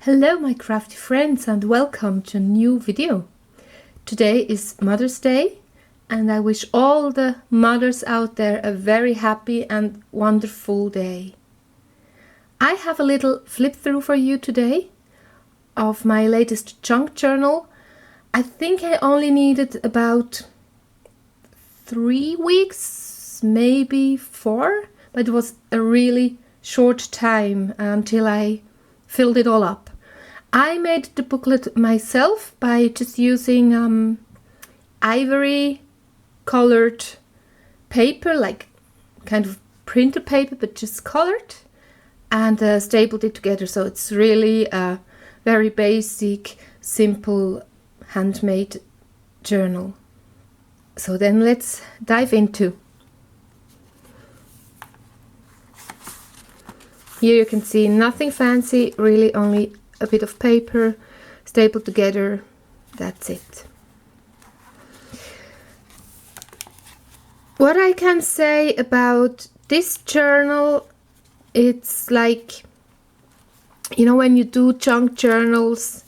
Hello my crafty friends and welcome to a new video. Today is Mother's Day and I wish all the mothers out there a very happy and wonderful day. I have a little flip through for you today of my latest junk journal. I think I only needed about 3 weeks, maybe 4, but it was a really short time until I filled it all up. I made the booklet myself by just using ivory colored paper, like kind of printer paper, but just colored, and stapled it together. So it's really a very basic, simple, handmade journal. So then let's dive into. Here you can see nothing fancy, really only a bit of paper stapled together. That's it. What I can say about this journal, it's like, you know, when you do junk journals,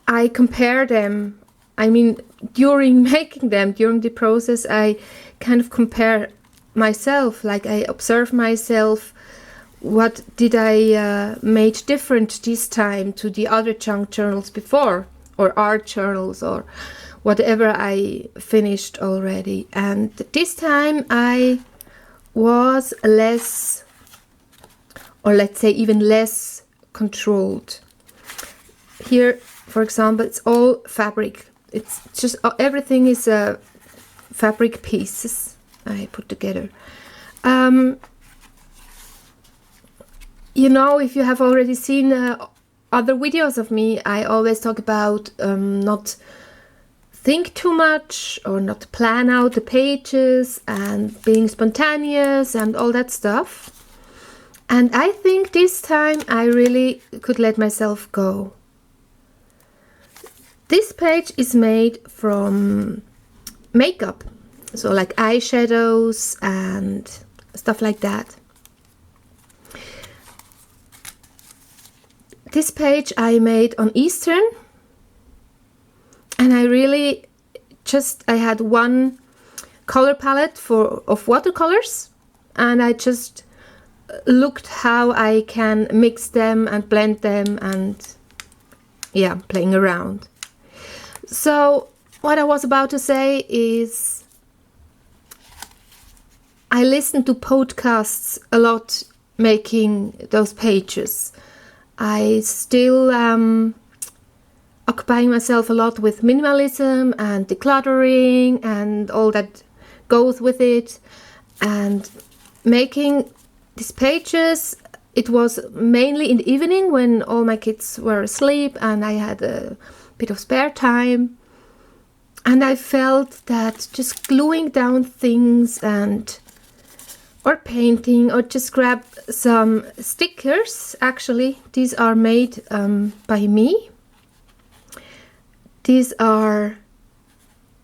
I compare them. I mean, during making them, during the process, I kind of compare myself, like I observe myself. What did I made different this time to the other junk journals before, or art journals, or whatever I finished already? And this time I was less, or let's say even less controlled. Here, for example, it's all fabric. It's just everything is fabric pieces I put together. You know, if you have already seen other videos of me, I always talk about not think too much or not plan out the pages and being spontaneous and all that stuff. And I think this time I really could let myself go. This page is made from makeup, so like eyeshadows and stuff like that. This page I made on Easter, and I really I had one color palette of watercolors, and I just looked how I can mix them and blend them and yeah, playing around. So what I was about to say is I listened to podcasts a lot making those pages. I still occupying myself a lot with minimalism and decluttering and all that goes with it, and making these pages. It was mainly in the evening when all my kids were asleep and I had a bit of spare time, and I felt that just gluing down things or painting, or just grab some stickers. Actually, these are made by me. These are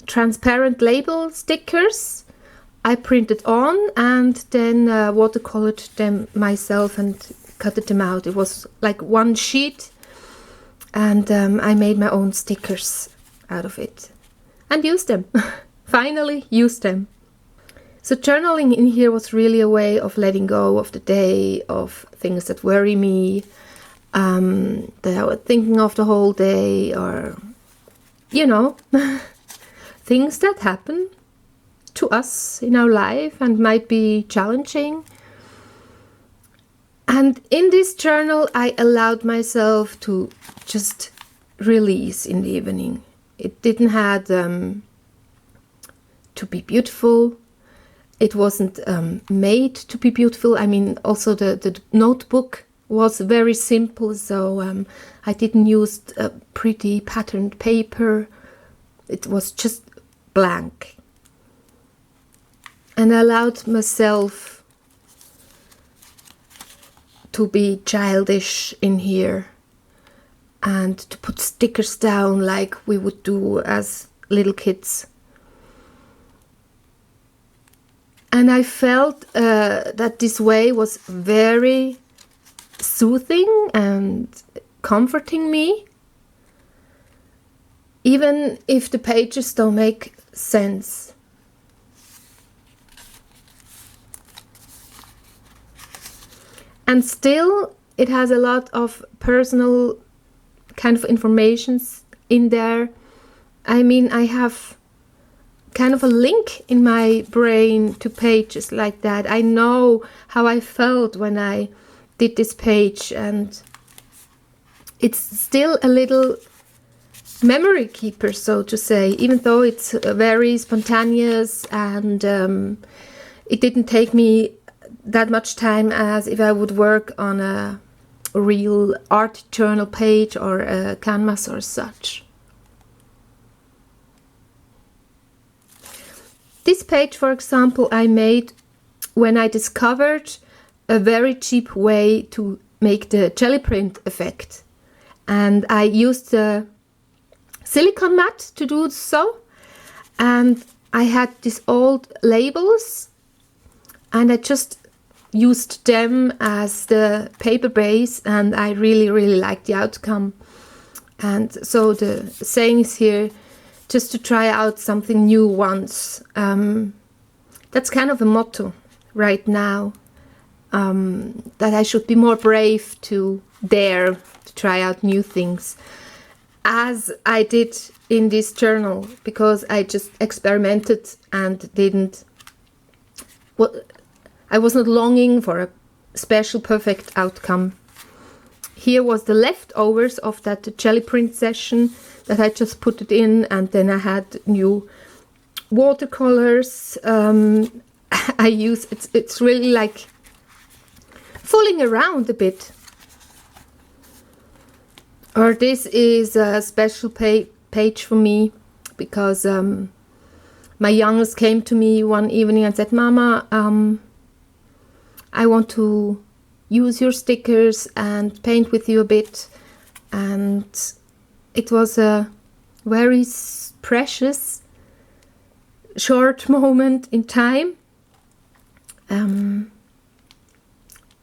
transparent label stickers I printed on and then watercolored them myself and cut them out. It was like one sheet, and I made my own stickers out of it and used them. Finally used them. So journaling in here was really a way of letting go of the day, of things that worry me, that I was thinking of the whole day, or, you know, things that happen to us in our life and might be challenging. And in this journal, I allowed myself to just release in the evening. It didn't have to be beautiful. It wasn't made to be beautiful. I mean, also the notebook was very simple, so I didn't use a pretty patterned paper. It was just blank. And I allowed myself to be childish in here and to put stickers down like we would do as little kids. And I felt that this way was very soothing, and comforting me, even if the pages don't make sense. And still, it has a lot of personal kind of informations in there. I mean, I have kind of a link in my brain to pages like that. I know how I felt when I did this page, and it's still a little memory keeper, so to say, even though it's very spontaneous, and it didn't take me that much time as if I would work on a real art journal page or a canvas or such. This page, for example, I made when I discovered a very cheap way to make the jelly print effect. And I used the silicone mat to do so. And I had these old labels, and I just used them as the paper base, and I really, really liked the outcome. And so the saying is here, just to try out something new once. That's kind of a motto right now, that I should be more brave to dare to try out new things, as I did in this journal, because I just experimented and I was not longing for a special perfect outcome. Here was the leftovers of that jelly print session that I just put it in, and then I had new watercolors. I use it's really like fooling around a bit. Or this is a special page for me, because my youngest came to me one evening and said, "Mama, I want to use your stickers and paint with you a bit." And it was a very precious short moment in time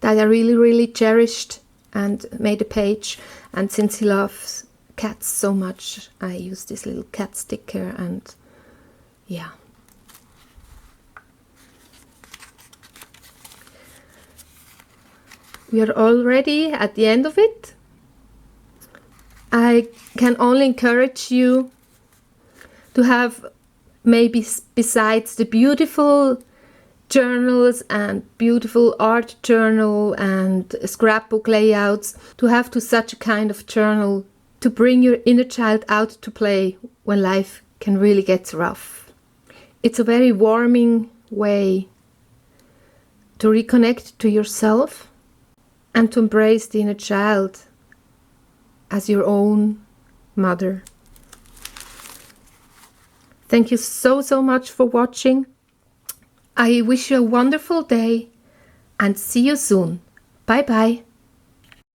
that I really, really cherished and made a page. And since he loves cats so much, I used this little cat sticker, and yeah. We are already at the end of it. I can only encourage you to have, maybe besides the beautiful journals and beautiful art journal and scrapbook layouts, to have to such a kind of journal to bring your inner child out to play when life can really get rough. It's a very warming way to reconnect to yourself and to embrace the inner child as your own mother. Thank you so, so much for watching. I wish you a wonderful day and see you soon. Bye bye.